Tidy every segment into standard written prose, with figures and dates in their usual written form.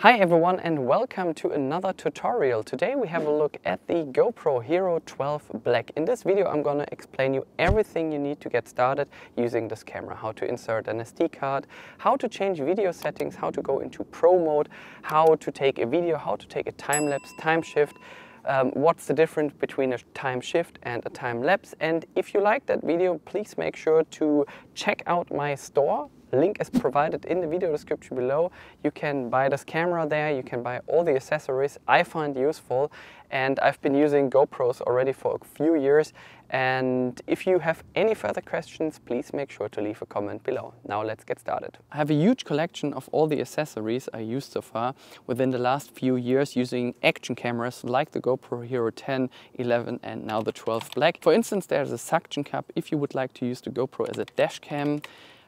Hi everyone and welcome to another tutorial. Today we have a look at the GoPro Hero 12 Black. In this video I'm gonna explain you everything you need to get started using this camera. How to insert an SD card, how to change video settings, how to go into Pro mode, how to take a video, how to take a time-lapse, time shift, what's the difference between a time shift and a time lapse. And if you like that video, please make sure to check out my store. Link is provided in the video description below. You can buy this camera there, you can buy all the accessories I find useful, and I've been using GoPros already for a few years. And if you have any further questions, please make sure to leave a comment below. Now let's get started. I have a huge collection of all the accessories I used so far within the last few years using action cameras like the GoPro Hero 10, 11 and now the 12 Black. For instance, there's a suction cup if you would like to use the GoPro as a dash cam.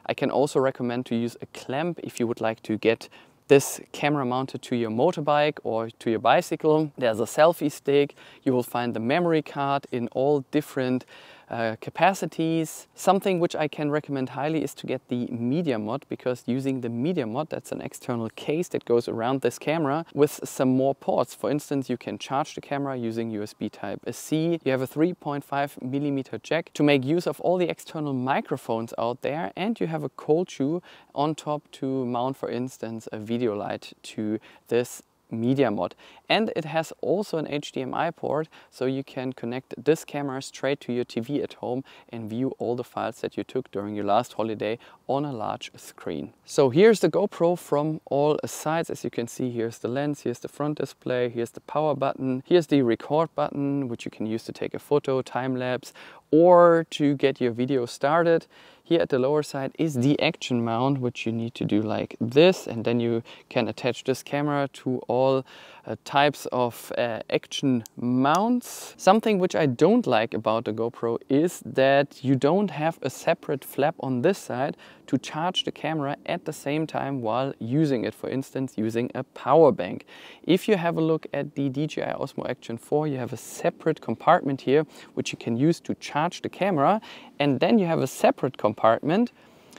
I can also recommend to use a clamp if you would like to get this camera mounted to your motorbike or to your bicycle. There's a selfie stick. You will find the memory card in all different capacities. Something which I can recommend highly is to get the media mod, because using the media mod, that's an external case that goes around this camera with some more ports. For instance, you can charge the camera using USB Type-C. You have a 3.5mm jack to make use of all the external microphones out there, and you have a cold shoe on top to mount, for instance, a video light to this media mod. And it has also an HDMI port, so you can connect this camera straight to your TV at home and view all the files that you took during your last holiday on a large screen. So here's the GoPro from all sides. As you can see, here's the lens, here's the front display, here's the power button, here's the record button, which you can use to take a photo, time lapse, or to get your video started. Here at the lower side is the action mount, which you need to do like this, and then you can attach this camera to all types of action mounts. Something which I don't like about the GoPro is that you don't have a separate flap on this side to charge the camera at the same time while using it, for instance using a power bank. If you have a look at the DJI Osmo Action 4, you have a separate compartment here which you can use to charge the camera, and then you have a separate compartment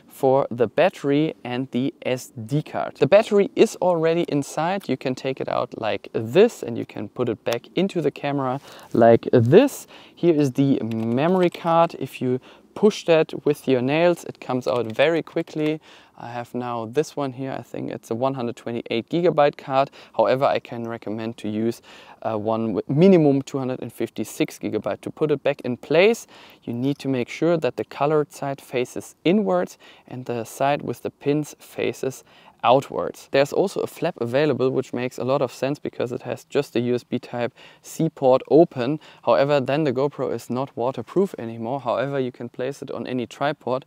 for the battery and the SD card. The battery is already inside. You can take it out like this and you can put it back into the camera like this. Here is the memory card. If you push that with your nails, it comes out very quickly. I have now this one here. I think it's a 128GB card. However, I can recommend to use one with minimum 256GB. To put it back in place, you need to make sure that the colored side faces inwards and the side with the pins faces outwards. There's also a flap available, which makes a lot of sense because it has just a USB Type-C port open. However, then the GoPro is not waterproof anymore. However, you can place it on any tripod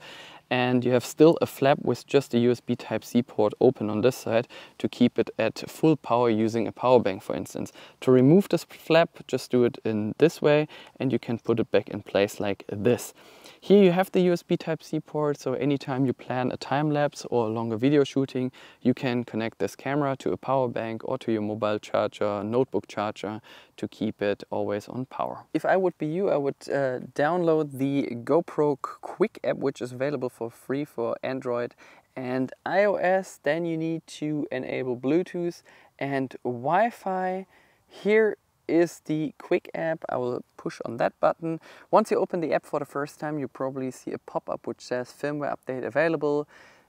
and you have still a flap with just a USB Type-C port open on this side to keep it at full power using a power bank, for instance. To remove this flap, just do it in this way and you can put it back in place like this. Here you have the USB Type-C port, so anytime you plan a time lapse or a longer video shooting, you can connect this camera to a power bank or to your mobile charger, notebook charger to keep it always on power. If I would be you, I would download the GoPro Quik app, which is available for free for Android and iOS. Then you need to enable Bluetooth and Wi-Fi. Here is the Quik app. I will push on that button. Once you open the app for the first time, you probably see a pop-up which says firmware update available.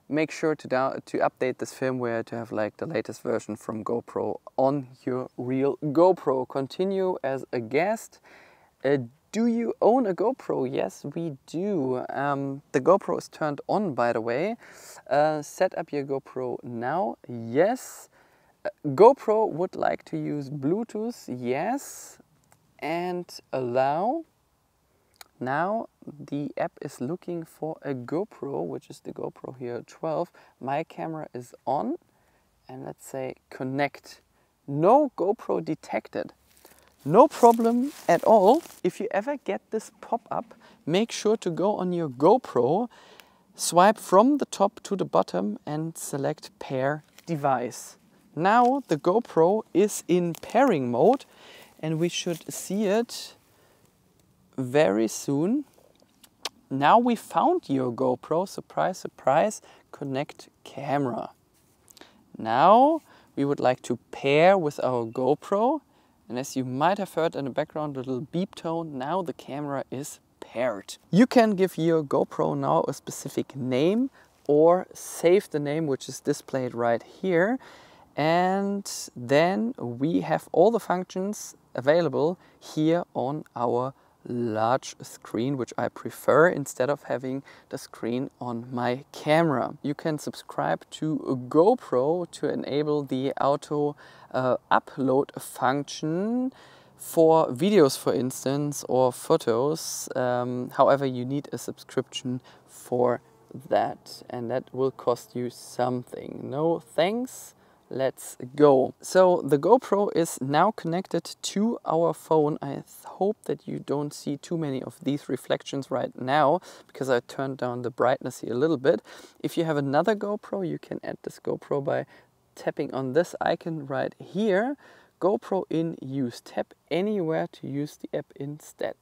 Make sure to update this firmware to have like the latest version from GoPro on your real GoPro. Continue as a guest. Do you own a GoPro? Yes, we do. The GoPro is turned on, by the way. Set up your GoPro now. Yes. GoPro would like to use Bluetooth, yes, and allow. Now the app is looking for a GoPro, which is the GoPro Hero 12. My camera is on, and let's say connect. No GoPro detected. No problem at all. If you ever get this pop-up, make sure to go on your GoPro, swipe from the top to the bottom and select pair device. Now the GoPro is in pairing mode and we should see it very soon. Now we found your GoPro, surprise, surprise, connect camera. Now we would like to pair with our GoPro. And as you might have heard in the background, a little beep tone, now the camera is paired. You can give your GoPro now a specific name or save the name, which is displayed right here. And then we have all the functions available here on our large screen, which I prefer instead of having the screen on my camera. You can subscribe to a GoPro to enable the auto upload function for videos, for instance, or photos. However, you need a subscription for that, and that will cost you something. No thanks. Let's go. So the GoPro is now connected to our phone. I hope that you don't see too many of these reflections right now because I turned down the brightness here a little bit. If you have another GoPro, you can add this GoPro by tapping on this icon right here. GoPro in use. Tap anywhere to use the app instead.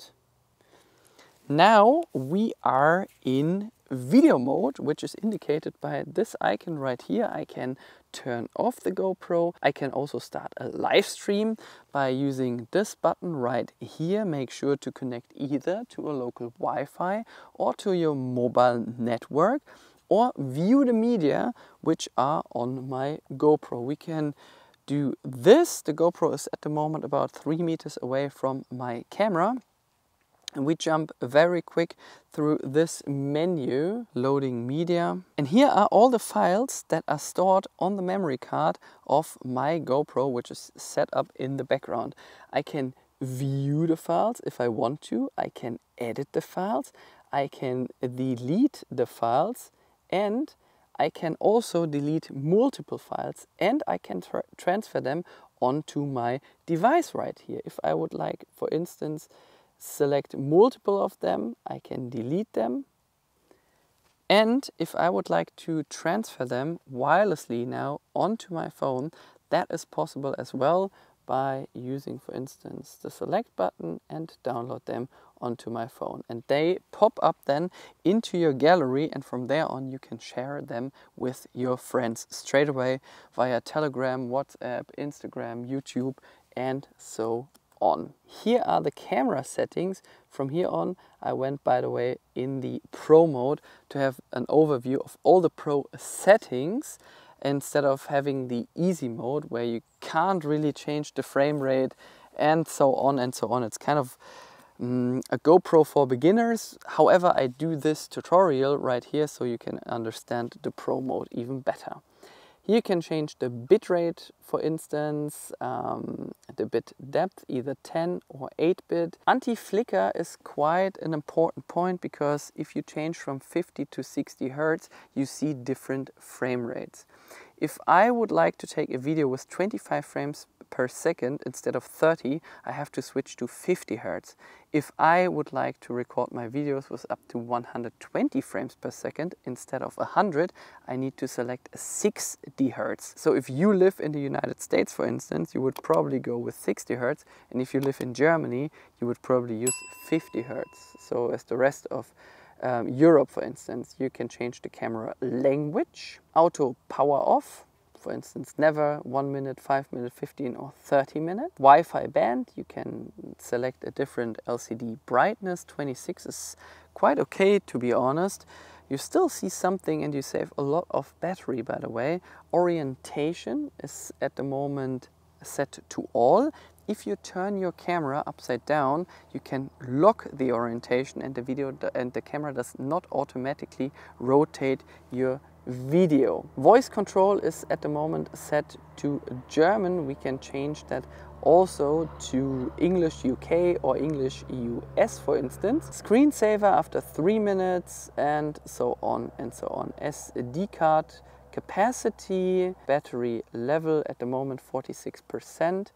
Now we are in video mode, which is indicated by this icon right here. I can turn off the GoPro. I can also start a live stream by using this button right here. Make sure to connect either to a local Wi-Fi or to your mobile network, or view the media which are on my GoPro. We can do this. The GoPro is at the moment about 3 meters away from my camera. And we jump very quick through this menu, loading media. And here are all the files that are stored on the memory card of my GoPro, which is set up in the background. I can view the files if I want to. I can edit the files. I can delete the files. And I can also delete multiple files. And I can transfer them onto my device right here. If I would like, for instance, select multiple of them, I can delete them. And if I would like to transfer them wirelessly now onto my phone, that is possible as well by using, for instance, the select button and download them onto my phone. And they pop up then into your gallery, and from there on you can share them with your friends straight away via Telegram, WhatsApp, Instagram, YouTube, and so on. Here are the camera settings. From here on I went, by the way, in the Pro mode to have an overview of all the Pro settings instead of having the easy mode where you can't really change the frame rate and so on and so on. It's kind of a GoPro for beginners. However, I do this tutorial right here so you can understand the Pro mode even better. You can change the bitrate, for instance, the bit depth, either 10 or 8-bit. Anti-flicker is quite an important point because if you change from 50 to 60 Hertz, you see different frame rates. If I would like to take a video with 25 frames per second instead of 30, I have to switch to 50 Hertz. If I would like to record my videos with up to 120 frames per second instead of 100, I need to select 60 Hertz. So if you live in the United States, for instance, you would probably go with 60 Hertz, and if you live in Germany, you would probably use 50 Hertz. So as the rest of Europe, for instance, you can change the camera language, auto power off, for instance, never 1 minute, 5 minute, 15 or 30 minute. Wi-Fi band, you can select a different LCD brightness. 26 is quite okay, to be honest. You still see something and you save a lot of battery, by the way. Orientation is at the moment set to all. If you turn your camera upside down, you can lock the orientation and the camera does not automatically rotate your video. Voice control is at the moment set to German. We can change that also to English UK or English US, for instance. Screensaver after 3 minutes and so on and so on. SD card capacity, battery level at the moment 46%,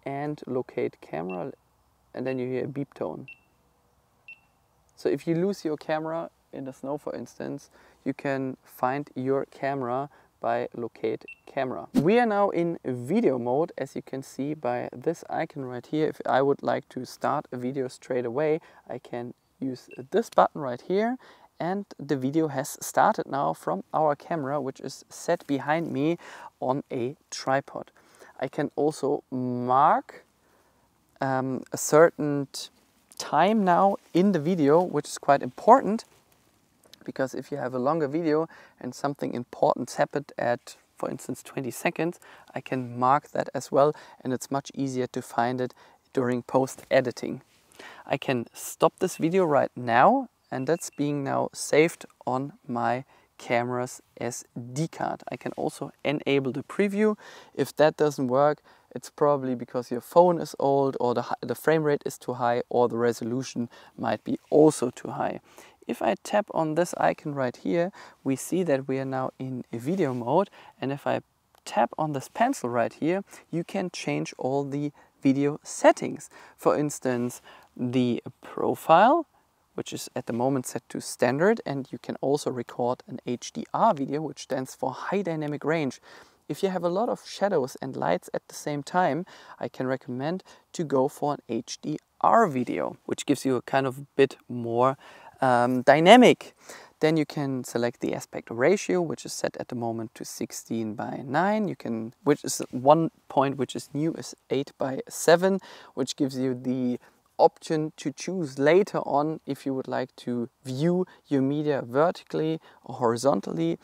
and locate camera, and then you hear a beep tone. So if you lose your camera in the snow, for instance, you can find your camera by locate camera. We are now in video mode, as you can see by this icon right here. If I would like to start a video straight away, I can use this button right here, and the video has started now from our camera, which is set behind me on a tripod. I can also mark a certain time now in the video, which is quite important, because if you have a longer video and something important happened at, for instance, 20 seconds, I can mark that as well, and it's much easier to find it during post-editing. I can stop this video right now, and that's being now saved on my camera's SD card. I can also enable the preview. If that doesn't work, it's probably because your phone is old, or the frame rate is too high, or the resolution might be also too high. If I tap on this icon right here, we see that we are now in a video mode, and if I tap on this pencil right here, you can change all the video settings. For instance, the profile, which is at the moment set to standard, and you can also record an HDR video, which stands for high dynamic range. If you have a lot of shadows and lights at the same time, I can recommend to go for an HDR video, which gives you a kind of bit more dynamic. Then you can select the aspect ratio, which is set at the moment to 16:9. You can, which is one point which is new, is 8:7, which gives you the option to choose later on if you would like to view your media vertically or horizontally,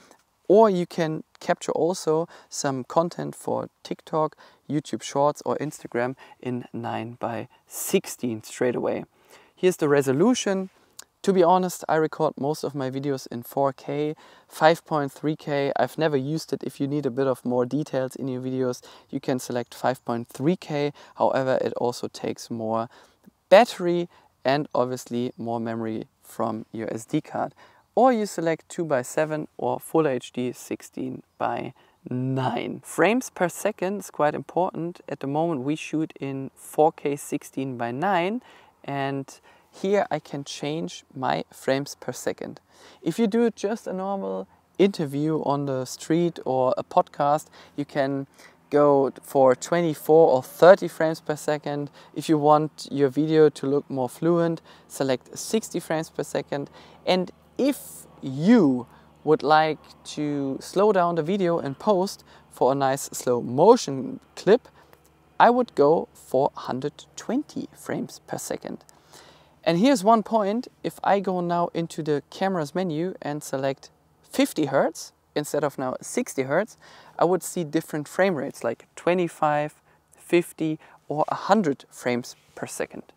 or you can capture also some content for TikTok, YouTube Shorts or Instagram in 9:16 straight away. Here's the resolution. To be honest, I record most of my videos in 4K, 5.3K. I've never used it. If you need a bit of more details in your videos, you can select 5.3K. However, it also takes more battery and obviously more memory from your SD card. Or you select 2:7 or Full HD 16:9. Frames per second is quite important. At the moment we shoot in 4K 16:9, and here I can change my frames per second. If you do just a normal interview on the street or a podcast, you can go for 24 or 30 frames per second. If you want your video to look more fluent, select 60 frames per second. And if you would like to slow down the video and post for a nice slow motion clip, I would go for 120 frames per second. And here's one point. If I go now into the camera's menu and select 50 Hertz instead of now 60 Hertz, I would see different frame rates like 25, 50 or 100 frames per second.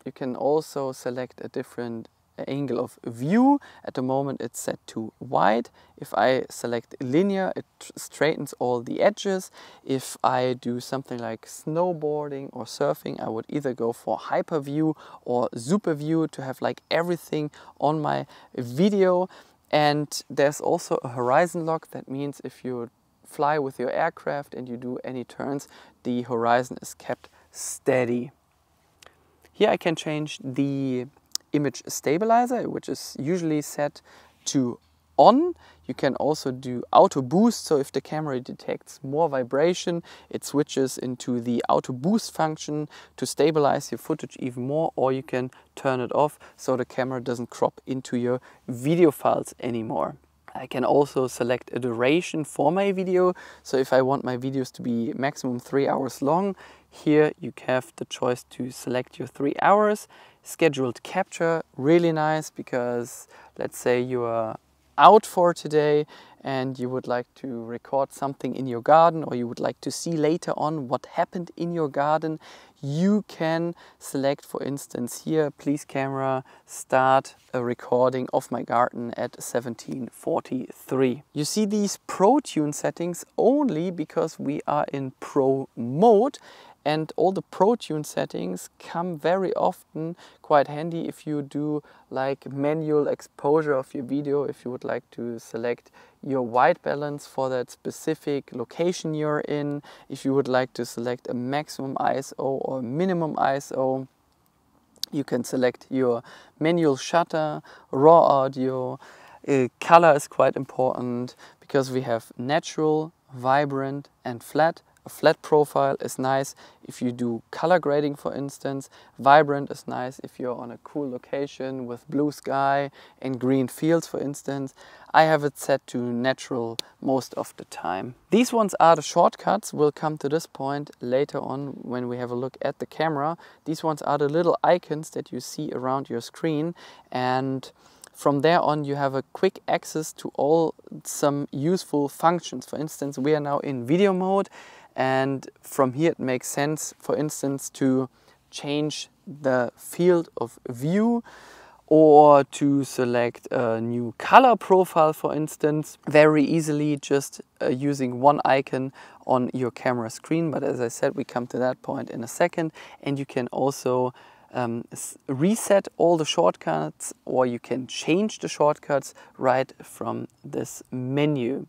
You can also select a different angle of view. At the moment it's set to wide. If I select linear, it straightens all the edges. If I do something like snowboarding or surfing, I would either go for hyper view or super view to have like everything on my video. And there's also a horizon lock. That means if you fly with your aircraft and you do any turns, the horizon is kept steady. Here I can change the image stabilizer, which is usually set to on. You can also do auto boost, so if the camera detects more vibration, it switches into the auto boost function to stabilize your footage even more, or you can turn it off so the camera doesn't crop into your video files anymore. I can also select a duration for my video, so if I want my videos to be maximum 3 hours long, here you have the choice to select your 3 hours. Scheduled capture, really nice, because let's say you are out for today and you would like to record something in your garden, or you would like to see later on what happened in your garden, you can select, for instance here, please camera start a recording of my garden at 17:43. You see these PROTUNE settings only because we are in Pro mode, and all the PROTUNE settings come very often quite handy if you do like manual exposure of your video, if you would like to select your white balance for that specific location you're in, if you would like to select a maximum ISO or minimum ISO. You can select your manual shutter, raw audio. Color is quite important because we have natural, vibrant and flat. A flat profile is nice if you do color grading, for instance. Vibrant is nice if you're on a cool location with blue sky and green fields, for instance. I have it set to natural most of the time. These ones are the shortcuts. We'll come to this point later on when we have a look at the camera. These ones are the little icons that you see around your screen, and from there on you have a quick access to all some useful functions. For instance, we are now in video mode, and from here it makes sense, for instance, to change the field of view or to select a new color profile, for instance, very easily just using one icon on your camera screen. But as I said, we come to that point in a second. And you can also reset all the shortcuts, or you can change the shortcuts right from this menu.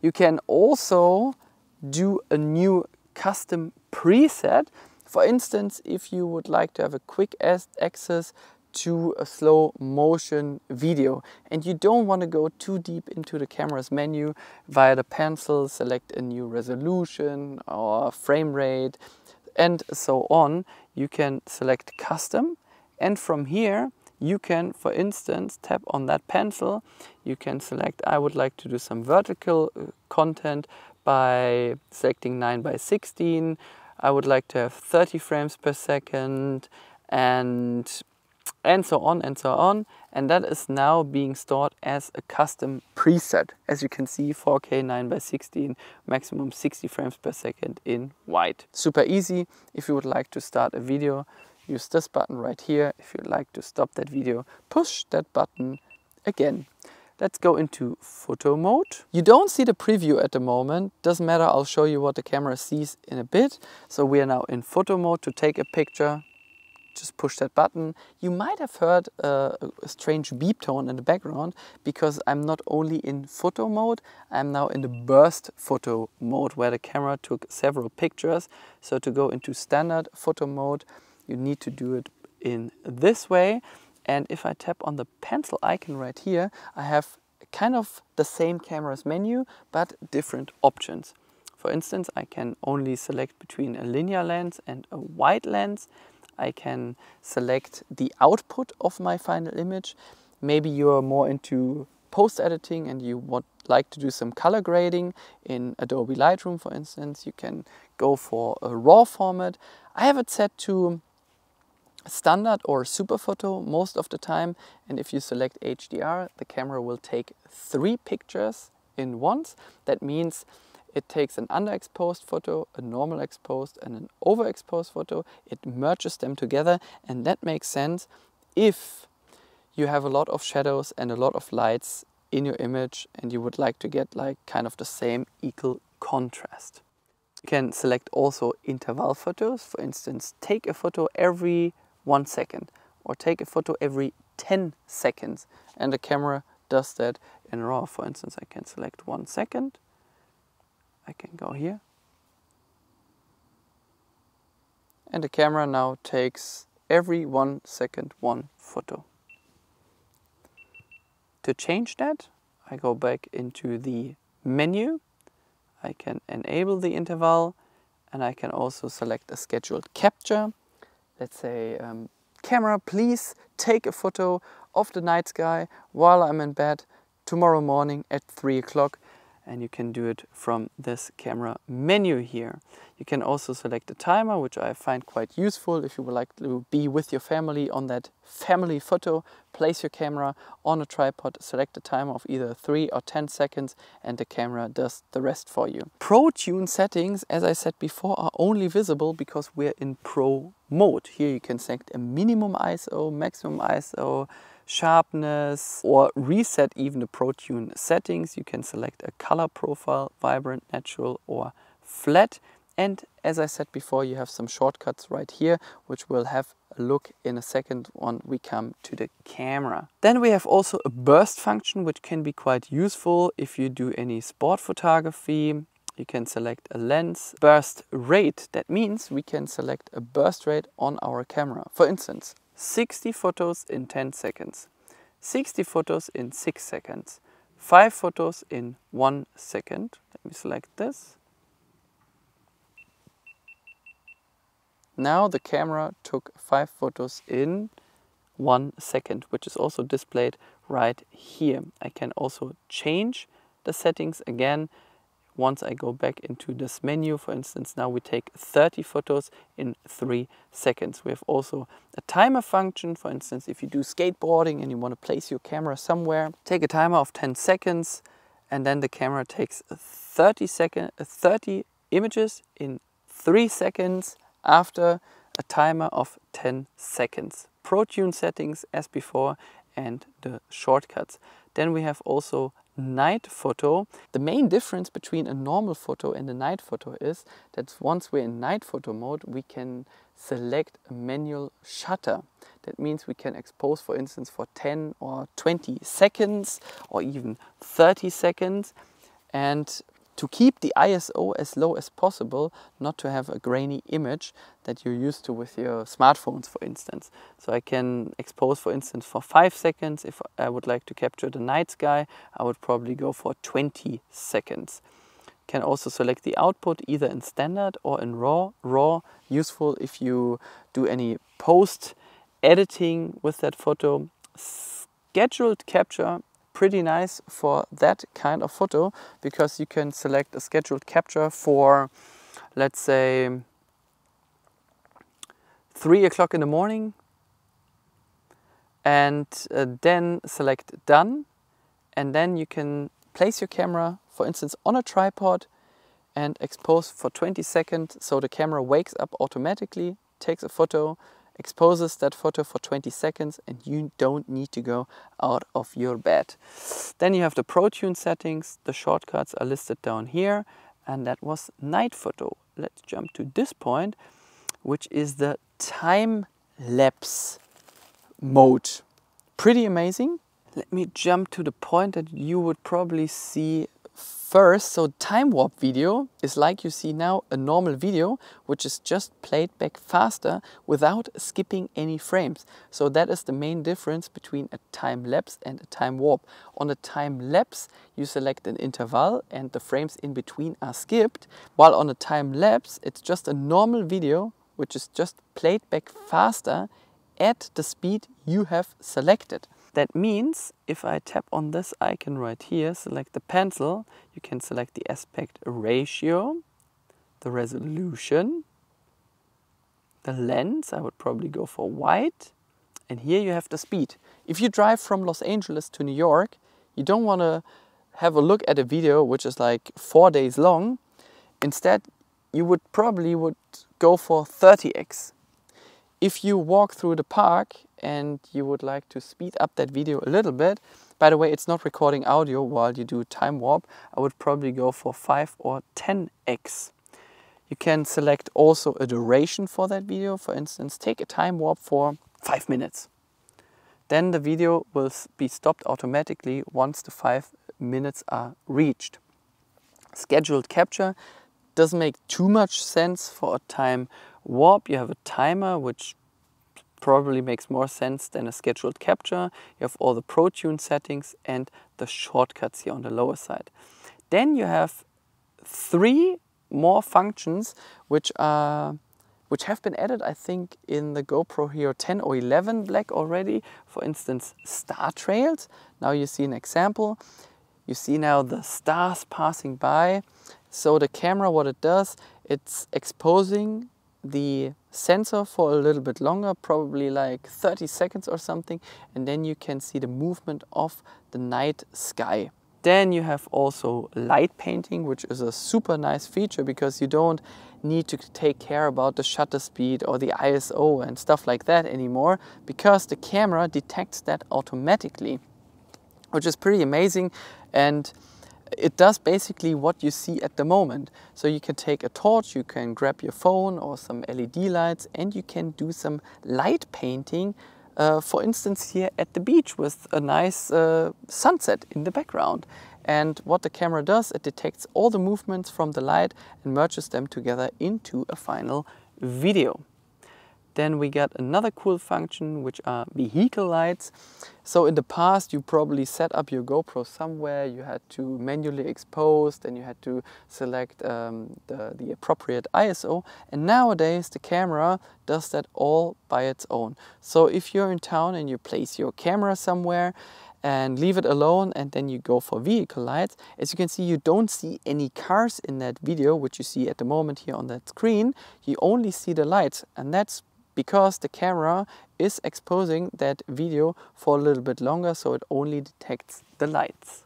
You can also do a new custom preset. For instance, if you would like to have a quick access to a slow motion video and you don't want to go too deep into the camera's menu, via the pencil select a new resolution or frame rate and so on, you can select custom, and from here you can, for instance, tap on that pencil. You can select, I would like to do some vertical content by selecting 9:16. I would like to have 30 frames per second, and so on and so on. And that is now being stored as a custom preset. As you can see, 4K 9:16, maximum 60 frames per second in white. Super easy. If you would like to start a video, use this button right here. If you'd like to stop that video, push that button again. Let's go into photo mode. You don't see the preview at the moment. Doesn't matter, I'll show you what the camera sees in a bit. So we are now in photo mode. To take a picture, just push that button. You might have heard a strange beep tone in the background because I'm not only in photo mode, I'm now in the burst photo mode where the camera took several pictures. So to go into standard photo mode, you need to do it in this way. And if I tap on the pencil icon right here, I have kind of the same camera's menu, but different options. For instance, I can only select between a linear lens and a wide lens. I can select the output of my final image. Maybe you're more into post-editing and you would like to do some color grading in Adobe Lightroom, for instance. You can go for a RAW format. I have it set to standard or super photo most of the time, and if you select HDR, the camera will take 3 pictures in once. That means it takes an underexposed photo, a normal exposed and an overexposed photo. It merges them together, and that makes sense if you have a lot of shadows and a lot of lights in your image and you would like to get like kind of the same equal contrast. You can select also interval photos. For instance, take a photo every 1 second or take a photo every 10 seconds, and the camera does that in RAW. For instance, I can select 1 second. I can go here, and the camera now takes every 1 second 1 photo. To change that, I go back into the menu. I can enable the interval, and I can also select a scheduled capture. Let's say, camera, please take a photo of the night sky while I'm in bed tomorrow morning at 3 o'clock. And you can do it from this camera menu here. You can also select a timer, which I find quite useful. If you would like to be with your family on that family photo, place your camera on a tripod, select a timer of either 3 or 10 seconds, and the camera does the rest for you. PROTUNE settings, as I said before, are only visible because we're in Pro mode. Here you can select a minimum ISO, maximum ISO, sharpness, or reset even the PROTUNE settings. You can select a color profile, vibrant, natural, or flat. And as I said before, you have some shortcuts right here, which we'll have a look in a second when we come to the camera. Then we have also a burst function, which can be quite useful if you do any sport photography. You can select a lens burst rate. That means we can select a burst rate on our camera. For instance, 60 photos in 10 seconds, 60 photos in 6 seconds, 5 photos in 1 second. Let me select this. now the camera took 5 photos in 1 second, which is also displayed right here. I can also change the settings again. Once I go back into this menu, for instance, now we take 30 photos in 3 seconds. We have also a timer function. For instance, if you do skateboarding and you want to place your camera somewhere, take a timer of 10 seconds and then the camera takes 30 images in 3 seconds after a timer of 10 seconds. PROTUNE settings as before and the shortcuts. Then we have also night photo. The main difference between a normal photo and a night photo is that once we're in night photo mode, we can select a manual shutter. That means we can expose, for instance, for 10 or 20 seconds or even 30 seconds. And to keep the ISO as low as possible, not to have a grainy image that you're used to with your smartphones, for instance. So I can expose, for instance, for 5 seconds. If I would like to capture the night sky, I would probably go for 20 seconds. Can also select the output either in standard or in RAW. RAW, useful if you do any post editing with that photo. Scheduled capture, pretty nice for that kind of photo, because you can select a scheduled capture for, let's say, 3 o'clock in the morning, and then select done, and then you can place your camera, for instance, on a tripod and expose for 20 seconds. So the camera wakes up automatically, takes a photo, exposes that photo for 20 seconds, and you don't need to go out of your bed. Then you have the PROTUNE settings. The shortcuts are listed down here, and that was night photo. Let's jump to this point, which is the time lapse mode. Pretty amazing. Let me jump to the point that you would probably see first. So TimeWarp video is, like you see now, a normal video which is just played back faster without skipping any frames. So that is the main difference between a time lapse and a time warp. On a time lapse you select an interval and the frames in between are skipped, while on a time lapse it's just a normal video which is just played back faster at the speed you have selected. That means if I tap on this icon right here, select the pencil, you can select the aspect ratio, the resolution, the lens. I would probably go for wide, and here you have the speed. If you drive from Los Angeles to New York, you don't want to have a look at a video which is like 4 days long. Instead, you would probably go for 30x. If you walk through the park and you would like to speed up that video a little bit, by the way, it's not recording audio while you do time warp, I would probably go for 5 or 10x. You can select also a duration for that video. For instance, take a time warp for 5 minutes. Then the video will be stopped automatically once the 5 minutes are reached. Scheduled capture doesn't make too much sense for a time warp. You have a timer, which probably makes more sense than a scheduled capture. You have all the PROTUNE settings and the shortcuts here on the lower side. Then you have 3 more functions which have been added, I think, in the GoPro Hero 10 or 11 Black already. For instance, star trails. Now you see an example. You see now the stars passing by. So the camera, what it does, it's exposing the sensor for a little bit longer, probably like 30 seconds or something, and then you can see the movement of the night sky. Then you have also light painting, which is a super nice feature because you don't need to take care about the shutter speed or the ISO and stuff like that anymore, because the camera detects that automatically, which is pretty amazing. And it does basically what you see at the moment. So you can take a torch, you can grab your phone or some LED lights, and you can do some light painting, for instance here at the beach with a nice sunset in the background. And what the camera does, it detects all the movements from the light and merges them together into a final video. Then we got another cool function, which are vehicle lights. So in the past, you probably set up your GoPro somewhere, you had to manually expose, then you had to select the appropriate ISO. And nowadays, the camera does that all by its own. So if you're in town and you place your camera somewhere, and leave it alone, and then you go for vehicle lights. As you can see, you don't see any cars in that video, which you see at the moment here on that screen. You only see the lights, and that's because the camera is exposing that video for a little bit longer, so it only detects the lights.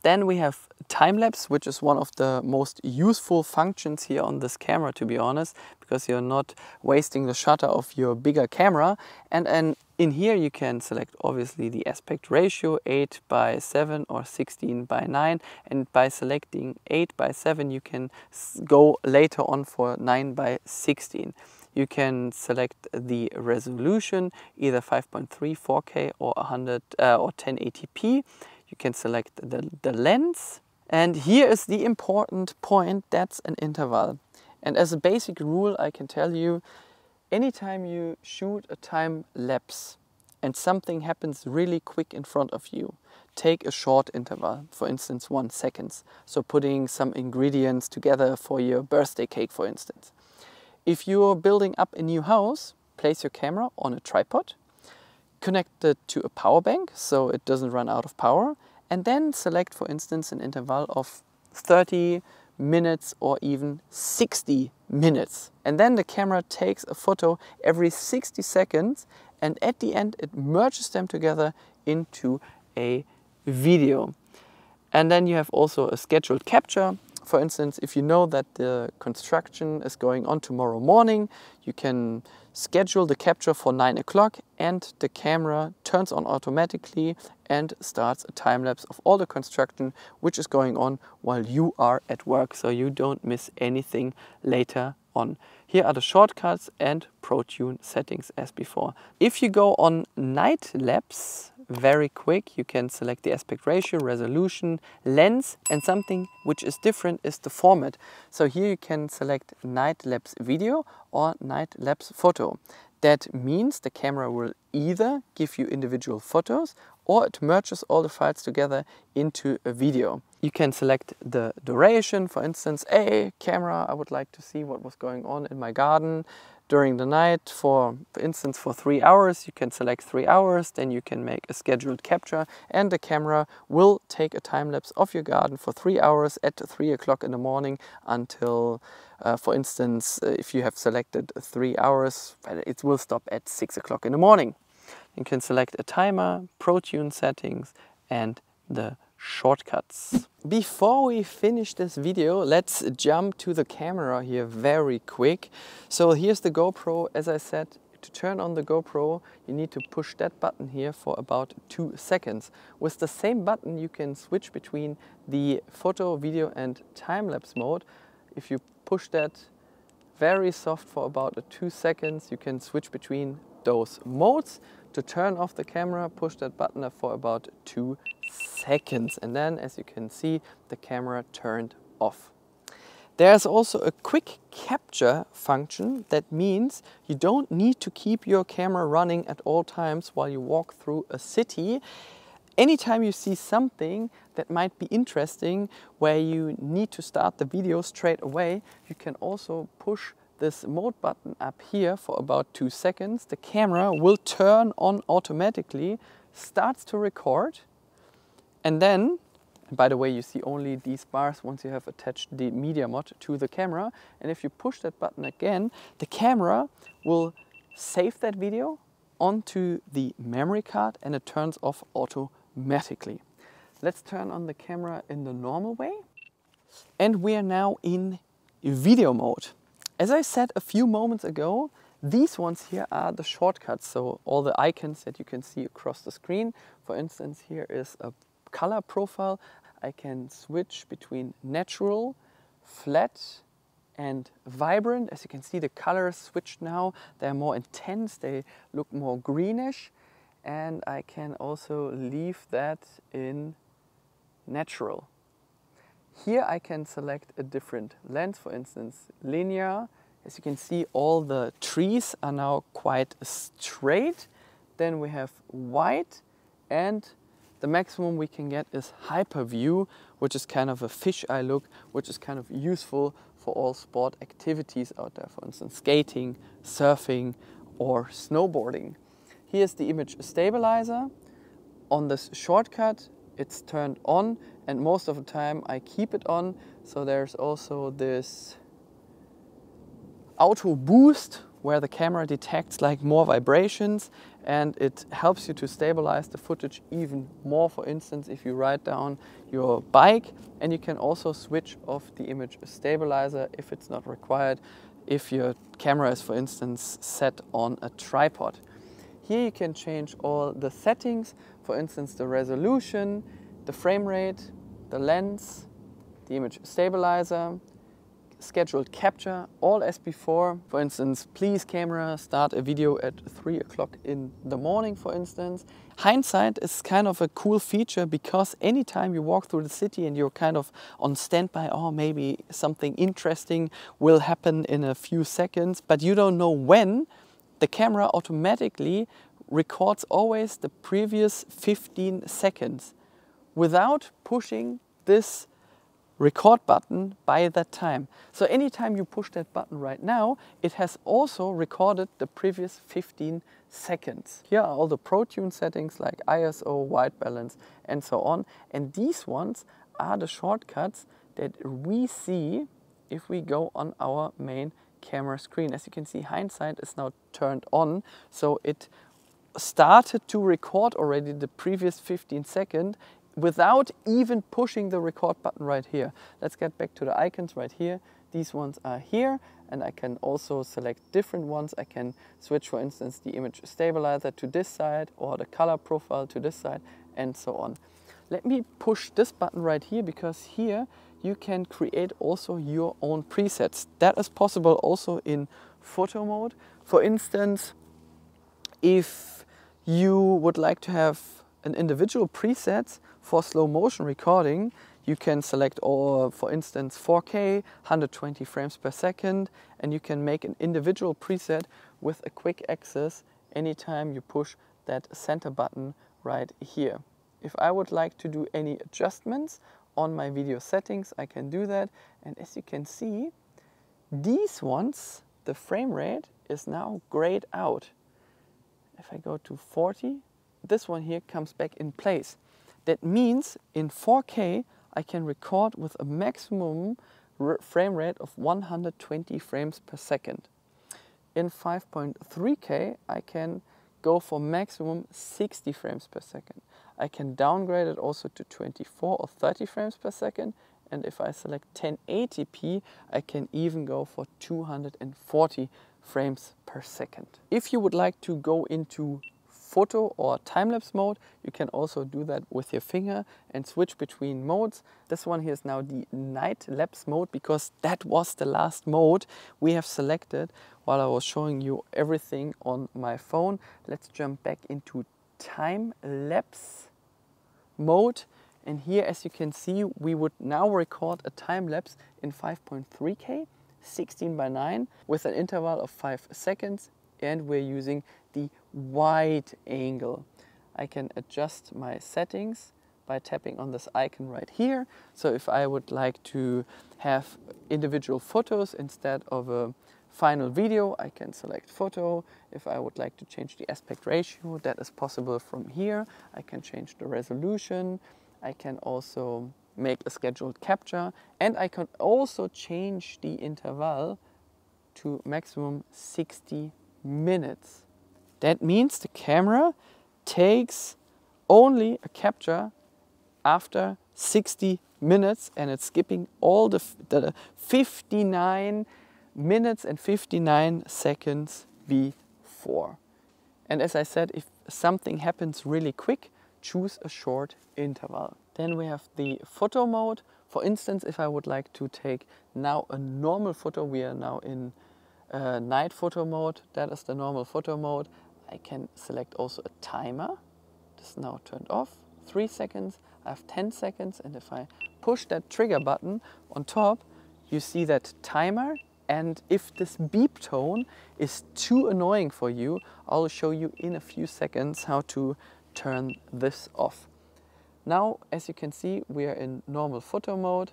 Then we have time-lapse, which is one of the most useful functions here on this camera, to be honest, because you're not wasting the shutter of your bigger camera. And in here you can select obviously the aspect ratio, 8:7 or 16:9, and by selecting 8:7 you can go later on for 9:16. You can select the resolution, either 5.3, 4K or 100 or 1080p. You can select the lens. And here is the important point, that's an interval. And as a basic rule, I can tell you, anytime you shoot a time lapse and something happens really quick in front of you, take a short interval, for instance 1 second. So putting some ingredients together for your birthday cake, for instance. If you're building up a new house, place your camera on a tripod, connect it to a power bank so it doesn't run out of power, and then select, for instance, an interval of 30 minutes or even 60 minutes. And then the camera takes a photo every 60 seconds, and at the end it merges them together into a video. And then you have also a scheduled capture. For instance, if you know that the construction is going on tomorrow morning, you can schedule the capture for 9 o'clock, and the camera turns on automatically and starts a time lapse of all the construction which is going on while you are at work, so you don't miss anything later on. Here are the shortcuts and PROTUNE settings as before. If you go on night lapse, very quick, you can select the aspect ratio, resolution, lens, and something which is different is the format. So here you can select night lapse video or night lapse photo. That means the camera will either give you individual photos or it merges all the files together into a video. You can select the duration, for instance, hey camera, I would like to see what was going on in my garden during the night for instance for 3 hours. You can select 3 hours, then you can make a scheduled capture, and the camera will take a time lapse of your garden for 3 hours at 3 o'clock in the morning until for instance, if you have selected 3 hours, it will stop at 6 o'clock in the morning. You can select a timer, PROTUNE settings, and the shortcuts. Before we finish this video, let's jump to the camera here very quick. So here's the GoPro. As I said, to turn on the GoPro, you need to push that button here for about 2 seconds. With the same button, you can switch between the photo, video, and time-lapse mode. If you push that very soft for about 2 seconds, you can switch between those modes. To turn off the camera, push that button for about 2 seconds, and then, as you can see, the camera turned off. There's also a quick capture function. That means you don't need to keep your camera running at all times while you walk through a city. Anytime you see something that might be interesting where you need to start the video straight away, you can also push this mode button up here for about 2 seconds. The camera will turn on automatically, starts to record, and then, by the way, you see only these bars once you have attached the media mod to the camera. And if you push that button again, the camera will save that video onto the memory card and it turns off automatically. Let's turn on the camera in the normal way. And we are now in video mode. As I said a few moments ago, these ones here are the shortcuts, so all the icons that you can see across the screen. For instance, here is a color profile. I can switch between natural, flat, and vibrant. As you can see, the colors switched now. They're more intense, they look more greenish. And I can also leave that in natural. Here I can select a different lens, for instance linear, As you can see, all the trees are now quite straight. Then we have white, and the maximum we can get is hyper view, which is kind of a fisheye look, which is kind of useful for all sport activities out there, for instance, skating, surfing, or snowboarding. Here's the image stabilizer. On this shortcut, it's turned on, and most of the time I keep it on. So there's also this auto boost where the camera detects like more vibrations, and it helps you to stabilize the footage even more. For instance, if you ride down your bike, and you can also switch off the image stabilizer if it's not required, if your camera is, for instance, set on a tripod. Here you can change all the settings, for instance, the resolution, the frame rate, the lens, the image stabilizer, scheduled capture, all as before. For instance, please camera, start a video at 3 o'clock in the morning, for instance. Hindsight is kind of a cool feature, because anytime you walk through the city and you're kind of on standby, oh, maybe something interesting will happen in a few seconds, but you don't know when, the camera automatically records always the previous 15 seconds without pushing this record button by that time. So anytime you push that button right now, it has also recorded the previous 15 seconds. Here are all the PROTUNE settings like ISO, white balance, and so on. And these ones are the shortcuts that we see if we go on our main camera screen. As you can see, hindsight is now turned on, so it started to record already the previous 15 seconds without even pushing the record button right here. Let's get back to the icons right here. These ones are here, and I can also select different ones. I can switch, for instance, the image stabilizer to this side, or the color profile to this side, and so on. Let me push this button right here, because here you can create also your own presets. That is possible also in photo mode. For instance, if you would like to have an individual presets for slow motion recording, you can select all, for instance, 4K, 120 frames per second, and you can make an individual preset with a quick access anytime you push that center button right here. If I would like to do any adjustments on my video settings, I can do that. And as you can see, these ones, the frame rate is now grayed out. If I go to 40, this one here comes back in place. That means in 4K I can record with a maximum frame rate of 120 frames per second. In 5.3K I can go for maximum 60 frames per second. I can downgrade it also to 24 or 30 frames per second, and if I select 1080p I can even go for 240 frames per second. If you would like to go into photo or time-lapse mode, you can also do that with your finger and switch between modes. This one here is now the night lapse mode, because that was the last mode we have selected while I was showing you everything on my phone. Let's jump back into time-lapse mode, and here, as you can see, we would now record a time-lapse in 5.3K 16:9 with an interval of 5 seconds, and we're using the wide angle. I can adjust my settings by tapping on this icon right here. So if I would like to have individual photos instead of a final video, I can select photo. If I would like to change the aspect ratio, that is possible from here. I can change the resolution. I can also make a scheduled capture, and I can also change the interval to maximum 60 minutes. That means the camera takes only a capture after 60 minutes, and it's skipping all the 59 minutes and 59 seconds before. And as I said, if something happens really quick, choose a short interval. Then we have the photo mode. For instance, if I would like to take now a normal photo, we are now in night photo mode, that is the normal photo mode. I can select also a timer. This is now turned off. 3 seconds, I have 10 seconds, and if I push that trigger button on top, you see that timer And if this beep tone is too annoying for you, I'll show you in a few seconds how to turn this off. Now, as you can see, we are in normal photo mode,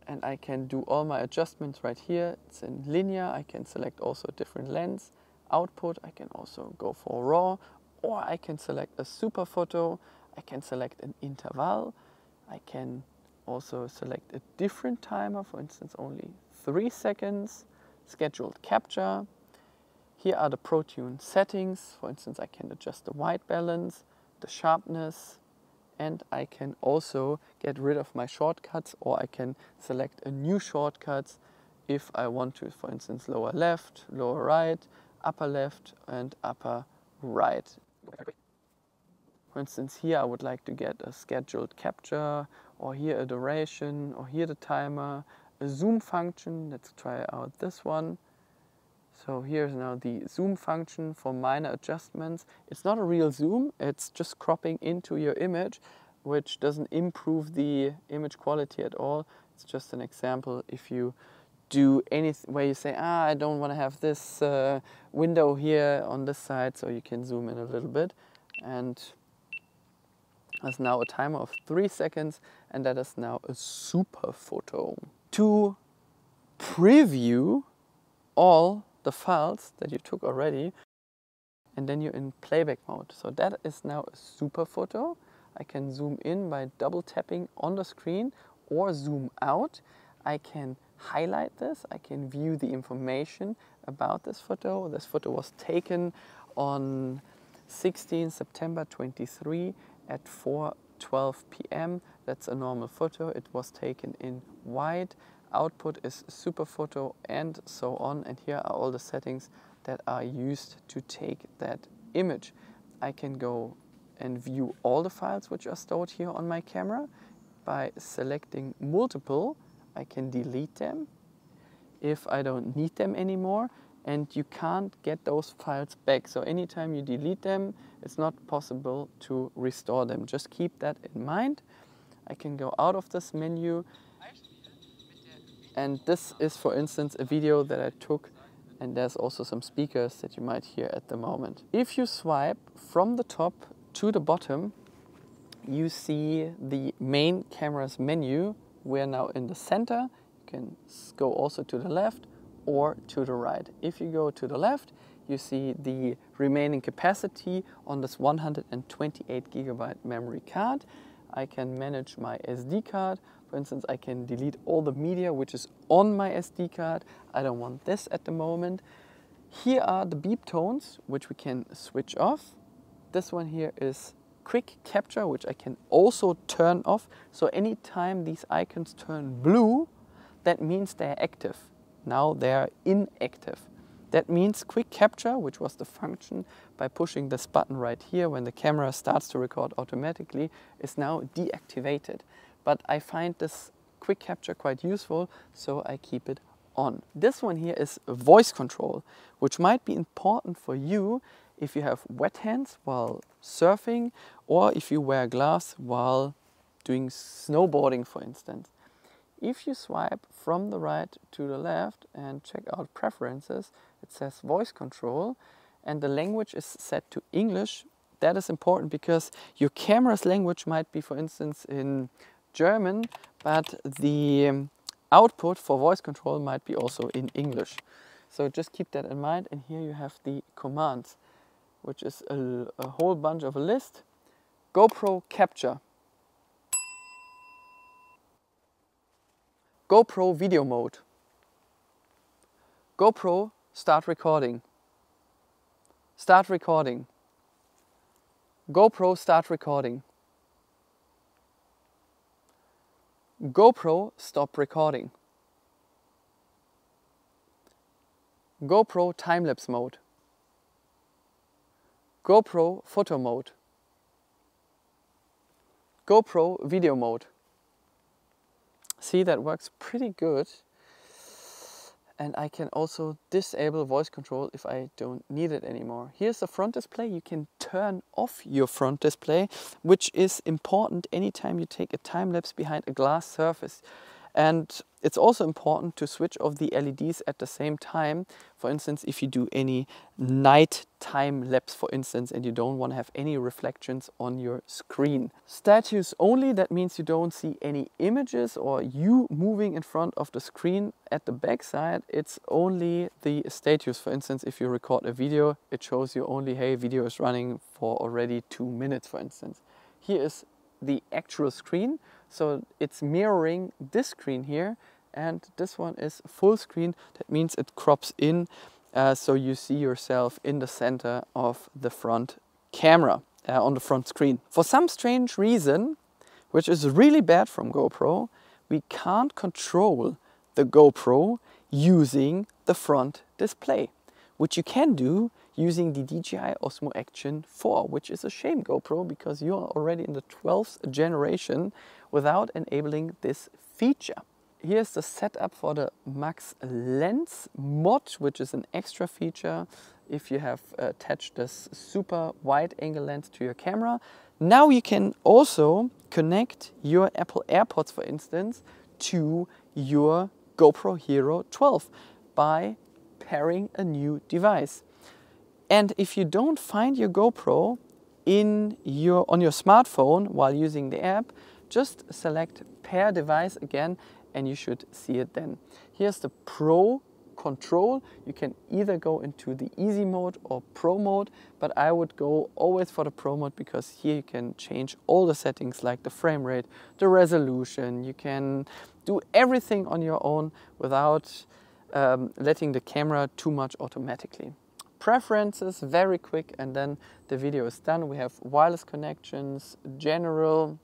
and I can do all my adjustments right here. It's in linear. I can select also a different lens. Output, I can also go for raw, or I can select a super photo. I can select an interval. I can also select a different timer, for instance, only 3 seconds, scheduled capture. Here are the PROTUNE settings. For instance, I can adjust the white balance, the sharpness, and I can also get rid of my shortcuts, or I can select a new shortcuts if I want to, for instance, lower left, lower right, upper left, and upper right. For instance, here I would like to get a scheduled capture, or here a duration, or here the timer, a zoom function. Let's try out this one. So here's now the zoom function for minor adjustments. It's not a real zoom, it's just cropping into your image, which doesn't improve the image quality at all. It's just an example. If you do anything where you say, I don't want to have this window here on this side, so you can zoom in a little bit. And there's now a timer of 3 seconds, and that is now a super photo. To preview all the files that you took already, and then you're in playback mode. So that is now a super photo. I can zoom in by double tapping on the screen, or zoom out. I can highlight this. I can view the information about this photo. This photo was taken on 16 September 23 at 4:12 p.m. That's a normal photo. It was taken in white. Output is super photo, and so on. And here are all the settings that are used to take that image. I can go and view all the files which are stored here on my camera. By selecting multiple, I can delete them if I don't need them anymore, and you can't get those files back. So anytime you delete them, it's not possible to restore them. Just keep that in mind. I can go out of this menu, and this is, for instance, a video that I took, and there's also some speakers that you might hear at the moment. If you swipe from the top to the bottom, you see the main camera's menu. We're now in the center. You can go also to the left or to the right. If you go to the left, you see the remaining capacity on this 128 GB memory card. I can manage my SD card. For instance, I can delete all the media which is on my SD card. I don't want this at the moment. Here are the beep tones, which we can switch off. This one here is quick capture, which I can also turn off. So anytime these icons turn blue, that means they're active. Now they're inactive. That means quick capture, which was the function by pushing this button right here when the camera starts to record automatically, is now deactivated. But I find this quick capture quite useful, so I keep it on. This one here is voice control, which might be important for you if you have wet hands while surfing, or if you wear gloves while doing snowboarding, for instance. If you swipe from the right to the left and check out preferences, it says voice control, and the language is set to English. That is important because your camera's language might be, for instance, in German, but the output for voice control might be also in English. So just keep that in mind. And here you have the commands, which is a whole bunch of a list. GoPro capture. GoPro video mode. GoPro start recording. Start recording. GoPro start recording. GoPro stop recording. GoPro time-lapse mode. GoPro photo mode. GoPro video mode. See, that works pretty good. And I can also disable voice control if I don't need it anymore. Here's the front display. You can turn off your front display, which is important anytime you take a time lapse behind a glass surface. And it's also important to switch off the LEDs at the same time. For instance, if you do any night time lapse, for instance, and you don't want to have any reflections on your screen. Status only, that means you don't see any images or you moving in front of the screen at the back side. It's only the status. For instance, if you record a video, it shows you only, hey, video is running for already 2 minutes, for instance. Here is the actual screen. So it's mirroring this screen here, and this one is full screen. That means it crops in, so you see yourself in the center of the front camera, on the front screen. For some strange reason, which is really bad from GoPro, we can't control the GoPro using the front display, which you can do using the DJI Osmo Action 4, which is a shame, GoPro, because you are already in the 12th generation without enabling this feature. Here's the setup for the Max Lens mod, which is an extra feature if you have attached this super wide angle lens to your camera. Now you can also connect your Apple AirPods, for instance, to your GoPro Hero 12 by pairing a new device. And if you don't find your GoPro on your smartphone while using the app, just select pair device again and you should see it then. Here's the Pro control. You can either go into the easy mode or Pro mode, but I would go always for the Pro mode because here you can change all the settings like the frame rate, the resolution. You can do everything on your own without letting the camera too much automatically. Preferences, very quick, and then the video is done. We have wireless connections, general,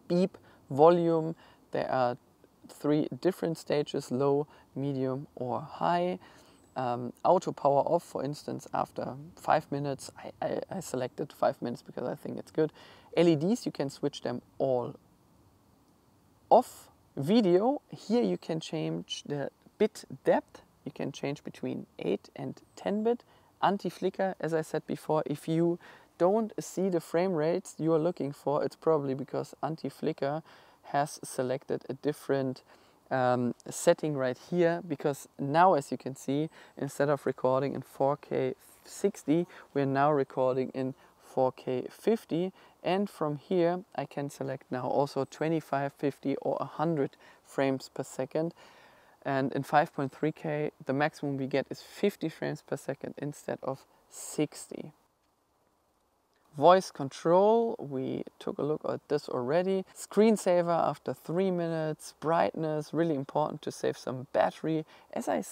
beep, volume. There are 3 different stages: low, medium or high. Auto power off, for instance, after 5 minutes. I selected 5 minutes because I think it's good. LEDs, you can switch them all off. Video, here you can change the bit depth. You can change between 8 and 10 bit. Anti-flicker, as I said before, if you don't see the frame rates you are looking for, it's probably because anti-flicker has selected a different setting right here, because now, as you can see, instead of recording in 4K 60, we're now recording in 4K 50, and from here I can select now also 25, 50 or 100 frames per second. And in 5.3K, the maximum we get is 50 frames per second instead of 60. Voice control, we took a look at this already. Screensaver after 3 minutes. Brightness, really important to save some battery. As I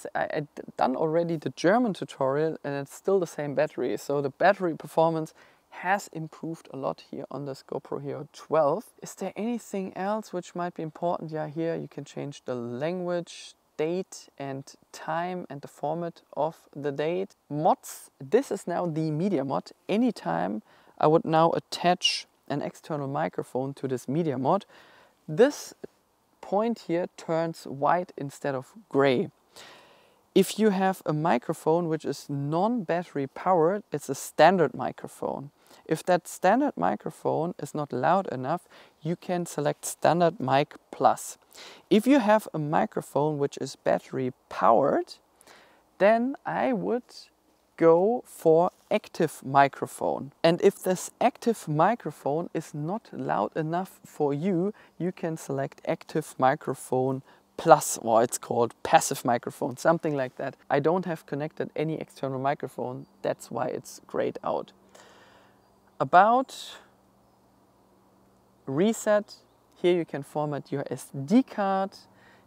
done already the German tutorial, and it's still the same battery. So the battery performance has improved a lot here on this GoPro Hero 12. Is there anything else which might be important? Yeah, here you can change the language, date and time and the format of the date. Mods, this is now the media mod. Anytime I would now attach an external microphone to this media mod, this point here turns white instead of gray. If you have a microphone which is non-battery powered, it's a standard microphone. If that standard microphone is not loud enough, you can select Standard Mic Plus. If you have a microphone which is battery powered, then I would go for active microphone. And if this active microphone is not loud enough for you, you can select Active Microphone Plus, or it's called passive microphone, something like that. I don't have connected any external microphone, that's why it's grayed out. About reset, here you can format your SD card,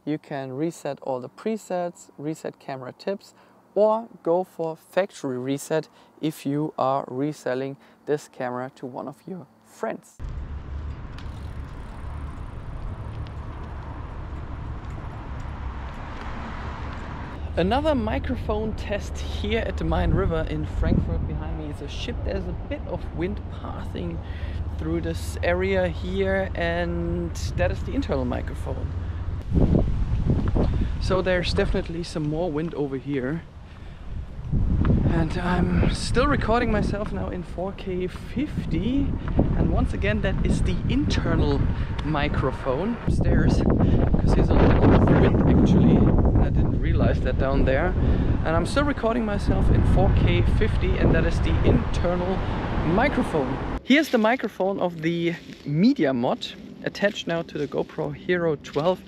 you can reset all the presets, reset camera tips, or go for factory reset if you are reselling this camera to one of your friends. Another microphone test here at the Main River in Frankfurt. Behind me is a ship. There's a bit of wind passing through this area here, and that is the internal microphone. So there's definitely some more wind over here. And I'm still recording myself now in 4K 50, and once again that is the internal microphone upstairs, because there's a little bit of wind actually, and I didn't realize that down there. And I'm still recording myself in 4K 50, and that is the internal microphone. Here's the microphone of the Media Mod, attached now to the GoPro Hero 12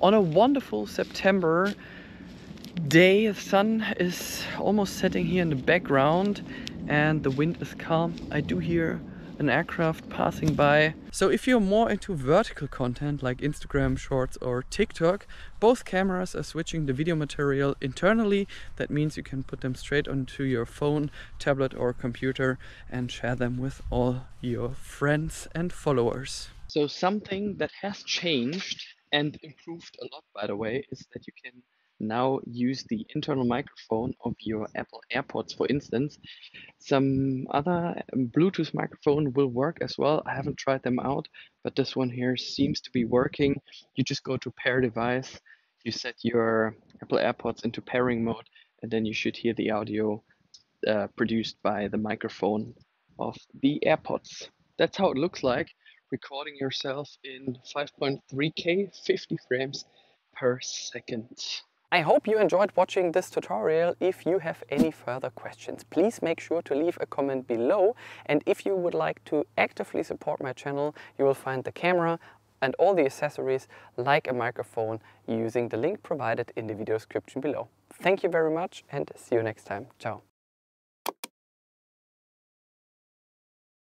on a wonderful September day. The sun is almost setting here in the background and the wind is calm. I do hear an aircraft passing by. So if you're more into vertical content like Instagram Shorts or TikTok, both cameras are switching the video material internally. That means you can put them straight onto your phone, tablet or computer and share them with all your friends and followers. So something that has changed and improved a lot, by the way, is that you can now use the internal microphone of your Apple AirPods, for instance. Some other Bluetooth microphone will work as well. I haven't tried them out, but this one here seems to be working. You just go to pair device, you set your Apple AirPods into pairing mode, and then you should hear the audio produced by the microphone of the AirPods. That's how it looks like, recording yourself in 5.3K 50 frames per second. I hope you enjoyed watching this tutorial. If you have any further questions, please make sure to leave a comment below. And if you would like to actively support my channel, you will find the camera and all the accessories like a microphone using the link provided in the video description below. Thank you very much and see you next time. Ciao.